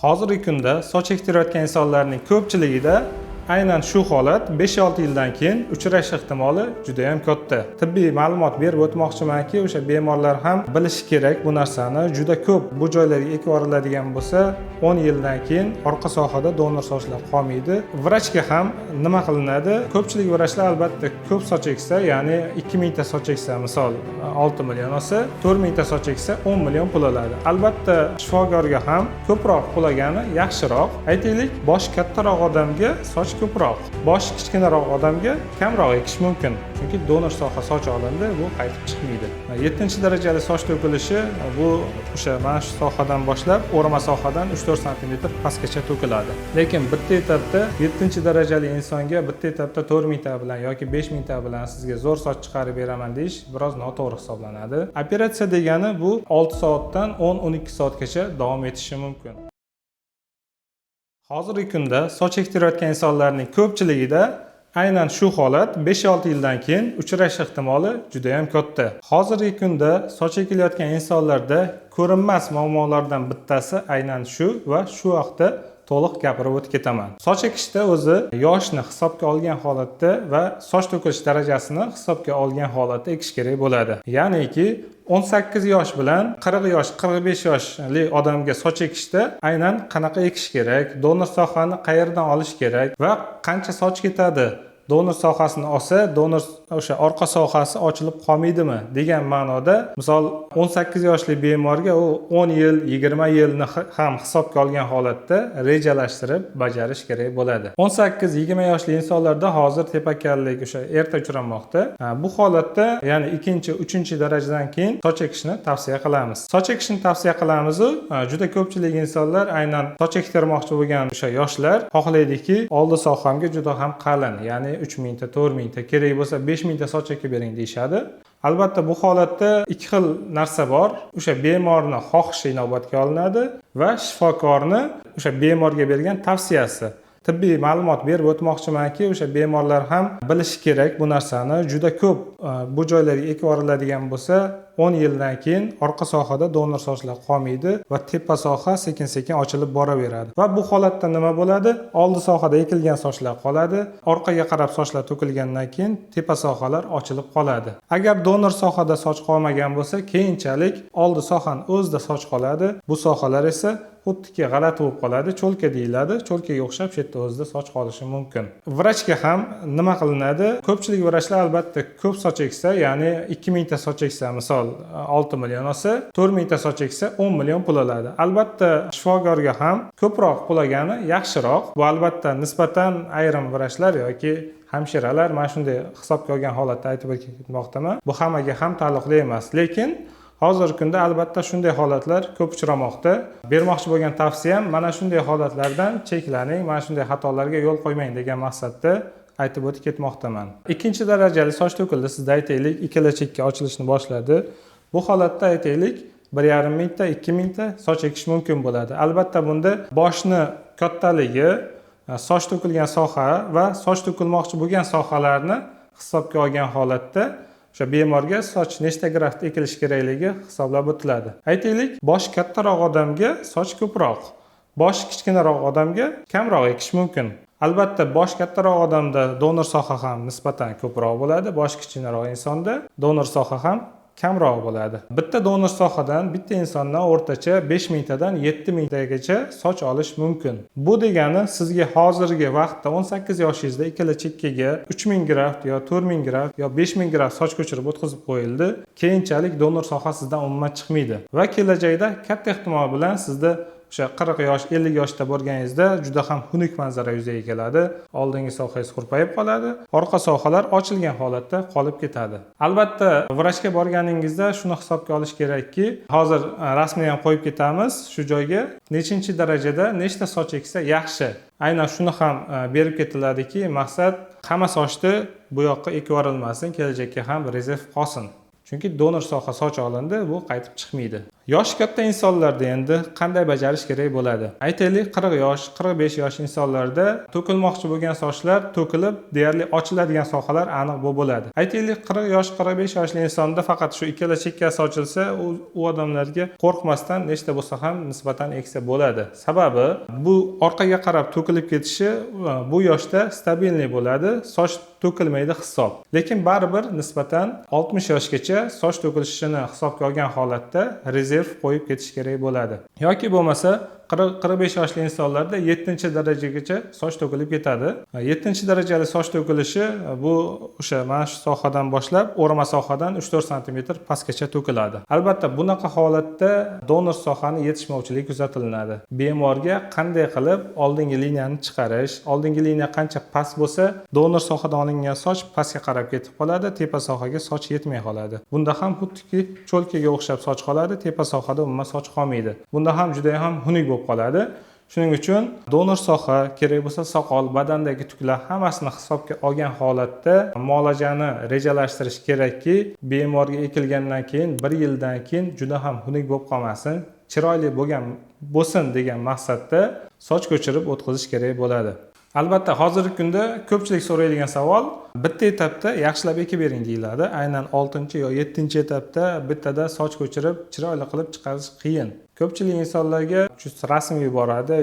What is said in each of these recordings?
Hozirgi kunda soch ektirayotgan insonlarning ko'pchiligida aynan shu holat 5-6 yildan keyin uchrash ehtimoli juda ham katta. Tibbiy ma'lumot berib o'tmoqchimanki, o'sha bemorlar ham bilishi kerak bu narsani. Juda ko'p bu joylarga ekib yuboriladigan bo'lsa, 10 yildan keyin orqa sohada donor sochlar qolmaydi. Vrachga ham nima qilinadi? Ko'pchilik vrachlar albatta ko'p soch eksa, ya'ni 2000 ta soch eksa, misol 6 million olsa, 4000 ta soch eksa 10 million pul oladi. Albatta shifokorga ham ko'proq pul olgani yaxshiroq. Aytaylik, boshi kattaroq odamga soch ko'proq, boshi kichkinaroq odamga kamroq ekish mumkin. Chunki donor soha soch olindi, bu qaytib chiqmaydi. 7-darajali soch to'kilishi bu o'sha mana shu sohadan boshlab o'rma sohadan 3-4 sm pastgacha to'kiladi. Lekin bitta etapda 7-darajali insonga bitta etapda 4000 ta bilan yoki 5000 ta bilan sizga zo'r soch chiqarib beraman deyish biroz noto'g'ri hisoblanadi. Operatsiya degani bu 6 soatdan 10-12 soatgacha davom etishi mumkin. Hozirgi kunda soch ektirayotgan insonlarning ko'pchiligida aynan shu holat 5-6 yildan keyin uchrash ehtimoli juda ham katta. Hozirgi kunda soch ekilayotgan insonlarda ko'rinmas muammolardan bittasi aynan shu va shu haqda to'liq gapirib o'tib ketaman. Soch ekishda o'zi yoshni hisobga olgan holatda va soch to'kilish darajasini hisobga olgan holatda ekish kerak bo'ladi. Ya'niki 18 yosh bilan 40 yosh, 45 yoshli odamga soch ekishda aynan qanaqa ekish kerak, donor sohani qayerdan olish kerak va qancha soch ketadi. Donor sohasini olsa, donor o'sha orqa sohasi ochilib qolmaydimi degan ma'noda, misol 18 yoshli bemorga u 10 yil, 20 yilni ham hisobga olgan holatda rejalashtirib bajarish kerak bo'ladi. 18-20 yoshli insonlarda hozir tepakallik o'sha erta uchramoqda. Bu holatda, ya'ni 2-3-darajadan keyin soch ekishni tavsiya qilamiz. Soch ekishni tavsiya qilamiz. Juda ko'pchilik insonlar aynan soch ektirmoqchi bo'lgan o'sha yoshlar xohlaydiki, oldi sohamga juda ham qalin, ya'ni 3000 ta, 4000 ta, kerak bo'lsa 5000 ta soch ekib bering deyshadi. Albatta bu holatda ikki xil narsa bor. O'sha bemorning xohishi inobatga olinadi va shifokorning o'sha bemorga bergan tavsiyasi. Tibbiy ma'lumot berib o'tmoqchimanki, o'sha bemorlar ham bilishi kerak bu narsani. Juda ko'p bu joylarga ekib yuboriladigan bo'lsa, 10 yildan keyin orqa sohada donor sochlar qolmaydi va tepa soha sekin-sekin ochilib boraveradi. Va bu holatda nima bo'ladi? Oldi sohada ekilgan sochlar qoladi, orqaga qarab sochlar to'kilgandan keyin tepa sohalar ochilib qoladi. Agar donor sohada soch qolmagan bo'lsa, keyinchalik oldi sohani o'zida soch qoladi. Bu sohalar esa xuddiki g'alati bo'lib qoladi, cho'lka deyiladi. Cho'lkaga o'xshab shu yerda o'zida soch qolishi mumkin. Vrachga ham nima qilinadi? Ko'pchilik vrachlar albatta ko'p soch eksa, ya'ni 2000 ta soch eksa, misol 6 million olsa, 4000 ta soch eksa 10 million pul oladi. Albatta shifokorga ham ko'proq pul olgani yaxshiroq. Bu albatta nisbatan ayrim vrachlar yoki hamshiralar mana shunday hisobga olgan holatda aytib ketmoqdaman. Bu hammaga ham taalluqli emas, lekin hozirgi kunda albatta shunday holatlar ko'p uchramoqda. Bermoqchi bo'lgan tavsiyam mana shunday holatlardan cheklaning, mana shunday xatolarga yo'l qo'ymang degan maqsadda aytib o'tib ketmoqdaman. 2-darajali soch to'kildi, sizda aytaylik, ikkala chekka ochilishni boshladi. Bu holatda aytaylik 1,5 ming ta, 2000 ta soch ekish mumkin bo'ladi. Albatta bunda boshni kattaligi, soch to'kilgan soha va soch to'kilmoqchi bo'lgan sohalarni hisobga olgan holatda o'sha bemorga soch nechta graft ekilish kerakligi hisoblab o'tiladi. Aytaylik, boshi kattaroq odamga soch ko'proq, boshi kichkinaroq odamga kamroq ekish mumkin. Albatta bosh kattaroq odamda donor soha ham nisbatan ko'proq bo'ladi, bosh kichkinaroq insonda donor soha ham kamroq bo'ladi. Bitta donor sohadan bitta insondan o'rtacha 5000 tadan 7000 tagacha soch olish mumkin. Bu degani sizga hozirgi vaqtda 18 yoshingizda ikkala chekkaga 3000 graft yo 4000 graft yo 5000 graft soch ko'chirib o'tkazib qo'yildi. Keyinchalik donor soha sizdan umuman chiqmaydi va kelajakda katta ehtimol bilan sizda o'sha 40 yosh, 50 yoshda bo'lganingizda juda ham xunuk manzara yuzaga keladi. Oldingi sohangiz qurpayib qoladi, orqa sohalar ochilgan holatda qolib ketadi. Albatta, vrachga borganingizda shuni hisobga olish kerakki, hozir rasmni ham qo'yib ketamiz shu joyga. Nechinchi darajada nechta soch eksa yaxshi. Aynan shuni ham berib ketiladiki, maqsad hamma sochni bu yoqqa ekib yuborilmasin, kelajakka ham rezerv qolsin. Chunki donor soha soch olindi, bu qaytib chiqmaydi. Yoshi katta insonlarda endi qanday bajarish kerak bo'ladi? Aytaylik, 40 yosh, 45 yosh insonlarda to'kilmoqchi bo'lgan sochlar to'kilib, deyarli ochiladigan sohalar aniq bo'ladi. Aytaylik, 40 yosh, 45 yoshli insonda faqat shu ikkala chekkasi ochilsa, u odamlarga qo'rqmasdan nechta bo'lsa ham nisbatan eksa bo'ladi. Sababi bu orqaga qarab to'kilib ketishi bu yoshda stabilniy bo'ladi, soch to'kilmaydi hisob. Lekin baribir nisbatan 60 yoshgacha soch to'kilishini hisobga olgan holatda rezerv qo'yib ketish kerak bo'ladi. Yoki bo'lmasa 40-45 yoshli insonlarda 7-darajagacha soch to'kilib ketadi. 7-darajali soch to'kilishi bu o'sha mana shu sohadan boshlab o'rma sohadan 3-4 sm pastgacha to'kiladi. Albatta bunaqa holatda donor sohani yetishmovchiligi kuzatiladi. Bemorga qanday qilib oldingi liniyani chiqarish, oldingi liniya qancha past bo'lsa, donor sohadan olingan soch pastga qarab ketib qoladi, tepa sohaga soch yetmay qoladi. Bunda ham xuddiki cho'lkaga o'xshab soch qoladi, tepa sohada umuman soch qolmaydi. Bunda ham juda ham xunuk qoladi. Shuning uchun donor soha kerak bo'lsa soqol, badandagi tuklar hammasini hisobga olgan holatda muolajani rejalashtirish kerakki, bemorga ekilgandan keyin 1 yildan keyin juda ham xunuk bo'lib qolmasin, chiroyli bo'lsin degan maqsadda soch ko'chirib o'tkazish kerak bo'ladi. Albatta, hozirgi kunda ko'pchilik so'raydigan savol, bitta etapda yaxshilab ekib bering deyiladi. Aynan 6 yo 7 etapda bittada soch ko'chirib, chiroyli qilib chiqarish qiyin. Ko'pchilik insonlarga rasm yuboradi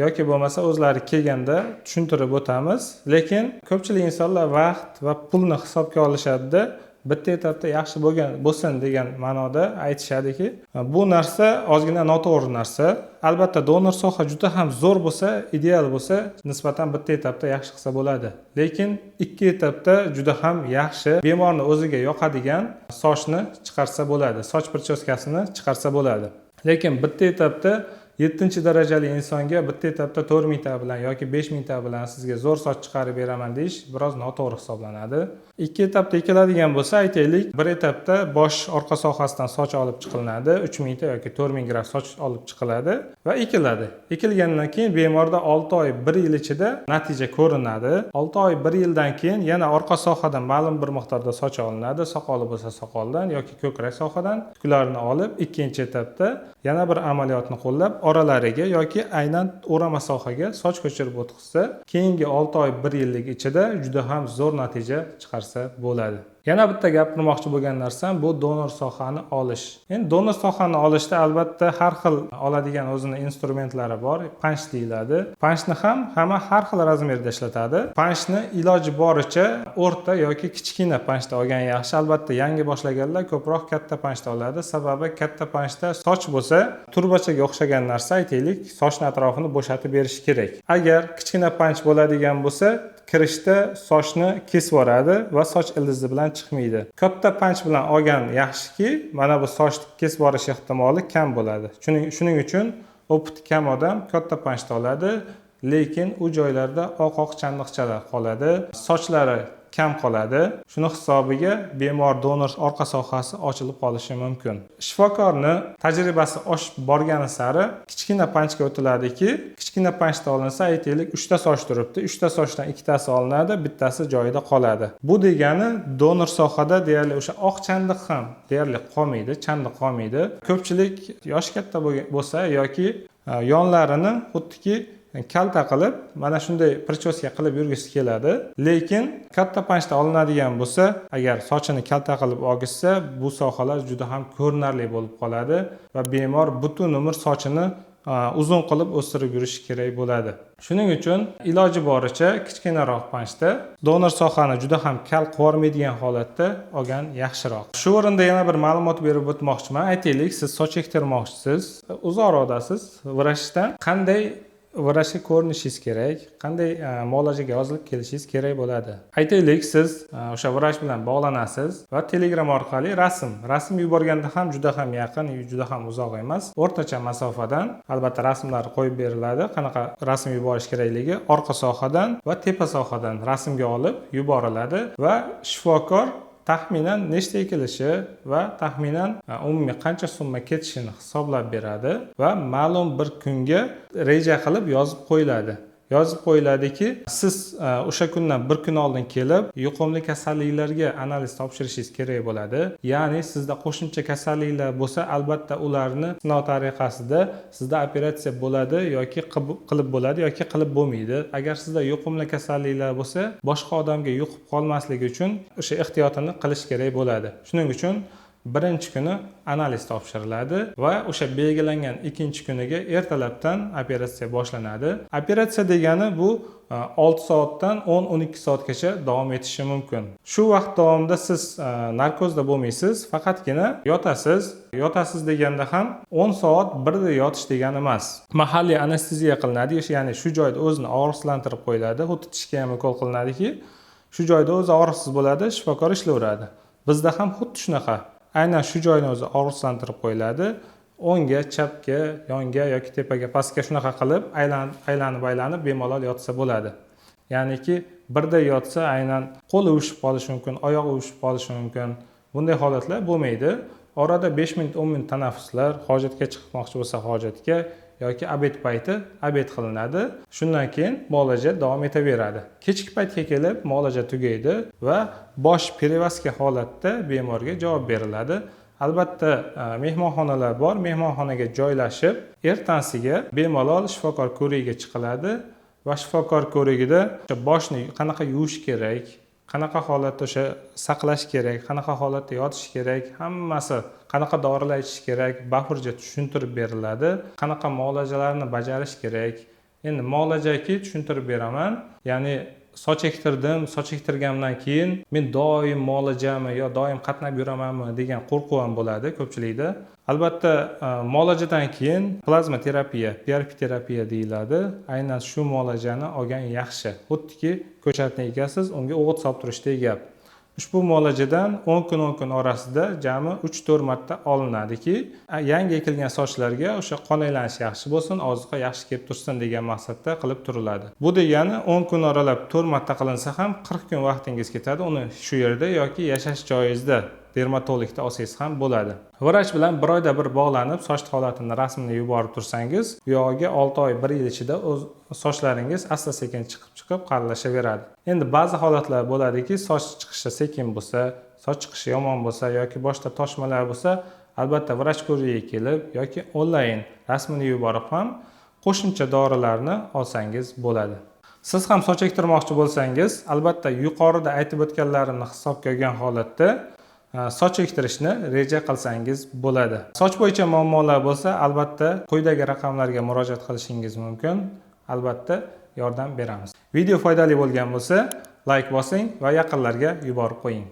yoki bo'lmasa o'zlari kelganda tushuntirib o'tamiz. Lekin ko'pchilik insonlar vaqt va pulni hisobga olishadi-da, bitta etapda yaxshi bo'lsin degan ma'noda aytishadiki, bu narsa ozgina noto'g'ri narsa. Albatta, donor soha juda ham zo'r bo'lsa, ideal bo'lsa, nisbatan bitta etapda yaxshi qilsa bo'ladi. Lekin 2 etapda juda ham yaxshi, bemorni o'ziga yoqadigan sochni chiqarsa bo'ladi, soch prichoskasini chiqarsa bo'ladi. Lekin bitta etapda 7-darajali insonga bitta etapda 4000 ta bilan yoki 5000 ta bilan sizga zo'r soch chiqarib beraman deyish biroz noto'g'ri hisoblanadi. 2 etapda ekiladigan bo'lsa, aytaylik, 1 etapda bosh orqa sohasidan soch olib chiqilinadi, 3000 ta yoki 4000 gram soch olib chiqiladi va ekiladi. Ekilgandan keyin bemorda 6 oy, 1 yil ichida natija ko'rinadi. 6 oy, 1 yildan keyin yana orqa sohadan ma'lum bir miqdorda soch olinadi, soqoli bo'lsa soqoldan yoki ko'krak sohadan tuklarni olib, 2-etapda yana bir amaliyotni qo'llab oralariga yoki aynan o'rama sohaga soch ko'chirib o'tkazsa, keyingi 6 oy, 1 yillik ichida juda ham zo'r natija chiqarsa bo'ladi. Yana bitta gapirmoqchi bo'lgan narsam bu donor sohani olish. Endi donor sohani olishda albatta har xil oladigan o'zini instrumentlari bor. Panch deyiladi. Panchni ham hamma har xil razmerda ishlatadi. Panchni iloji boricha o'rta yoki kichkina panchda olgan yaxshi. Albatta yangi boshlaganlar ko'proq katta panchda oladi. Sababi katta panchda soch bo'lsa, turbachaga o'xshagan narsa, aytaylik, sochni atrofini bo'shatib berish kerak. Agar kichkina panch bo'ladigan bo'lsa, kirishda sochni kesib yuboradi va soch ildizi bilan chiqmaydi. Katta panch bilan olgan yaxshiki, mana bu sochni kesib yuborish ehtimoli kam bo'ladi. Shuning uchun opti kam odam katta panchda oladi, lekin u joylarda oq chandiqchalar qoladi, sochlari kam qoladi. Shuni hisobiga bemor donor orqa sohasi ochilib qolishi mumkin. Shifokorni tajribasi oshib borgani sari kichkina panchga o'tiladiki, kichkina panchda olinsa, aytaylik 3 ta soch turibdi, 3 ta sochdan 2 tasi olinadi, bittasi joyida qoladi. Bu degani donor sohada deyarli o'sha oq chandiq ham deyarli qolmaydi, chandiq qolmaydi. Ko'pchilik yoshi katta bo'lsa yoki yonlarini xuddiki kalta qilib, mana shunday prichoska qilib yurgisi keladi. Lekin katta panchda olinadigan bo'lsa, agar sochini kalta qilib olgizsa, bu sohalar juda ham ko'rinarli bo'lib qoladi va bemor butun umr sochini uzun qilib o'stirib yurish kerak bo'ladi. Shuning uchun iloji boricha kichkinaroq panchda donor sohani juda ham kal qilmaydigan holatda olgan yaxshiroq. Shu o'rinda yana bir ma'lumot berib o'tmoqchiman. Aytaylik, siz soch ektirmoqchisiz, uzoqdasiz, vrachdan qanday vrachga ko'rinishingiz kerak, qanday muolajaga yozilib kelishingiz kerak bo'ladi. Aytaylik, siz o'sha vrach bilan bog'lanasiz va Telegram orqali rasm yuborganda ham juda ham yaqin, juda ham uzoq emas, o'rtacha masofadan albatta rasmlar qo'yib beriladi. Qanaqa rasm yuborish kerakligi orqa sohadan va tepa sohadan rasmga olib yuboriladi va shifokor taxminan nechta ekilishi va taxminan umumiy qancha summa ketishini hisoblab beradi va ma'lum bir kunga reja qilib yozib qo'yiladi. yozib qo'yiladiki, siz o'sha kundan bir kun oldin kelib, yuqumli kasalliklarga analiz topshirishingiz kerak bo'ladi. Ya'ni sizda qo'shimcha kasalliklar bo'lsa, albatta ularni sinov tariqasida sizda operatsiya bo'ladi yoki qilib bo'ladi yoki qilib bo'lmaydi. Agar sizda yuqumli kasalliklar bo'lsa, boshqa odamga yuqib qolmasligi uchun o'sha ehtiyotini qilish kerak bo'ladi. Shuning uchun birinchi kuni analiz topshiriladi va o'sha belgilangan ikkinchi kuniga ertalabdan operatsiya boshlanadi. Operatsiya degani bu 6 soatdan 10-12 soatgacha davom etishi mumkin. Shu vaqt davomida siz narkozda bo'lmaysiz, faqatgina yotasiz. Yotasiz deganda ham 10 soat birda yotish degani emas. Mahalliy anesteziya qilinadi, ya'ni shu joyda o'zini og'riqsizlantirib qo'yiladi. Xuddi tishga ham ukol qilinadiki, shu joyda o'zi og'riqsiz bo'ladi, shifokor ishlayveradi. Bizda ham xuddi shunaqa. Aynan shu joyni o'zi og'riqsizlantirib qo'yiladi. O'ngga, chapga, yonga yoki tepaga, pastga shunaqa qilib aylanib bemalol yotsa bo'ladi. Ya'niki birda yotsa aynan qo'li uvushib qolishi mumkin, oyog'i uvushib qolishi mumkin. Bunday holatlar bo'lmaydi. Orada 5 minut, 10 minut tanaffuslar, hojatga chiqmoqchi bo'lsa hojatga yoki obed payti obed qilinadi. Shundan keyin muolaja davom etaveradi. Kechki paytga kelib muolaja tugaydi va bosh perevazka holatda bemorga javob beriladi. Albatta mehmonxonalar bor, mehmonxonaga joylashib, ertasiga bemalol shifokor ko'rigiga chiqiladi va shifokor ko'rigida boshni qanaqa yuvish kerak, qanaqa holatda o'sha saqlash kerak, qanaqa holatda yotish kerak, hammasi, qanaqa dorilar ichish kerak, bafurja tushuntirib beriladi, qanaqa muolajalarni bajarish kerak. Endi muolajaki tushuntirib beraman. Ya'ni soch ektirdim, soch ektirgandan keyin men doim muolajami yo doim qatnab yuramanmi degan qo'rquv ham bo'ladi ko'pchilikda. Albatta muolajadan keyin plazma terapiya, PRP terapiya deyiladi. Aynan shu muolajani olgan yaxshi. Xuddiki ko'chatni egasiz, unga o'g'it solib turishdek gap. Ushbu muolajadan 10 kun orasida jami 3-4 marta olinadiki, yangi ekilgan sochlarga o'sha qon aylanishi yaxshi bo'lsin, oziqa yaxshi kelib tursin degan maqsadda qilib turiladi. Bu degani 10 kun oralab 4 marta qilinsa ham 40 kun vaqtingiz ketadi. Uni shu yerda yoki yashash joyingizda dermatologda olsangiz ham bo'ladi. Vrach bilan bir oyda bir bog'lanib, soch holatini rasmini yuborib tursangiz, bu yog'iga 6 oy, 1 yil ichida o'z sochlaringiz asta-sekin chiqib qarilashaveradi. Endi ba'zi holatlar bo'ladiki, soch chiqishi sekin bo'lsa, soch chiqishi yomon bo'lsa yoki boshda toshmalar bo'lsa, albatta vrach ko'rigiga kelib yoki onlayn rasmini yuborib ham qo'shimcha dorilarni olsangiz bo'ladi. Siz ham soch ektirmoqchi bo'lsangiz, albatta yuqorida aytib o'tganlarimni hisobga olgan holatda soch ektirishni reja qilsangiz bo'ladi. Soch bo'yicha muammolar bo'lsa, albatta quyidagi raqamlarga murojaat qilishingiz mumkin. Albatta yordam beramiz. Video foydali bo'lgan bo'lsa, like bosing va yaqinlarga yuborib qo'ying.